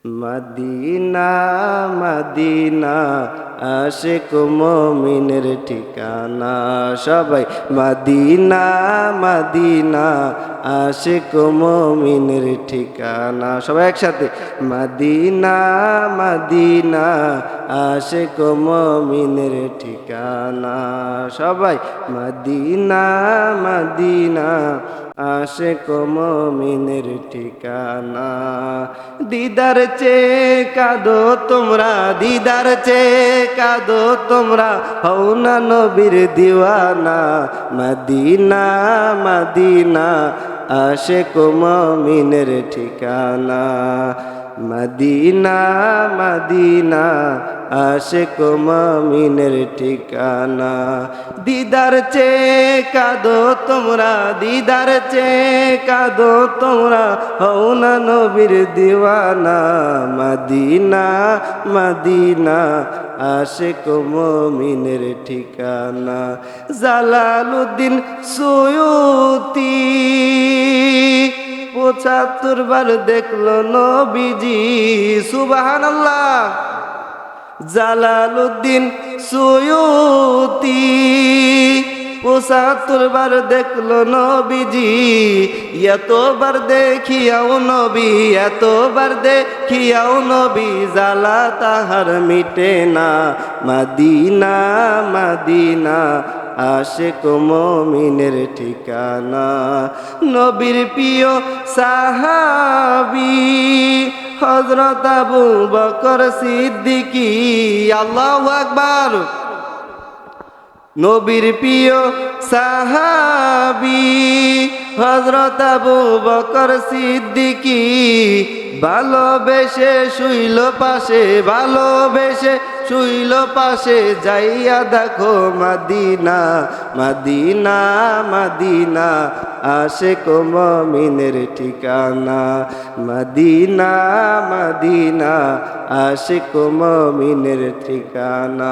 Medina Medina Ashiq মুমিনের ঠিকানা। সবাই মদিনা মদিনা আশিক মুমিনের ঠিকানা। সবাই একসাথে মদিনা মদিনা আশিক মুমিনের ঠিকানা। সবাই মদিনা মদিনা আশিক মুমিনের ঠিকানা। দিদার চেয়ে কাঁদো তোমরা, দিদার চেয়ে কাঁদো তোমরা, হও না নবীর দিওয়ানা। মদিনা মদিনা আশিক মুমিনের ঠিকানা। মদিনা মদিনা আশিক মুমিনের ঠিকানা। দিদার চেয়ে কাঁদো তোমরা, দিদার চেয়ে কাঁদো তোমরা, হও না নবীর দিওয়ানা। মদিনা মদিনা আশিক মুমিনের ঠিকানা। জালালউদ্দিন সুয়ুতি ৭৫ বার দেখলো নবীজি। সুবহানাল্লাহ। জালালউদ্দিন সুয়ুতি ৭৫ বার দেখলো নবীজি। এতবার দেখিয়াও নবী, এতবার দেখিয়াও নবী, জালা তাহার মিটে না। মদিনা মদিনা আশিক মুমিনের ঠিকানা। নবীর প্রিয় সাহাবী হযরত আবু বকর সিদ্দিকী। আল্লাহু আকবার। নবীর প্রিয় সাহাবী হযরত আবু বকর সিদ্দিকী। ভালোবেসে শুইল পাশে, ভালোবেসে শুইল পাশে, যাইয়া দেখো মদিনা মদিনা মদিনা আশিক মুমিনের ঠিকানা। মদিনা মদিনা আশিক মুমিনের ঠিকানা।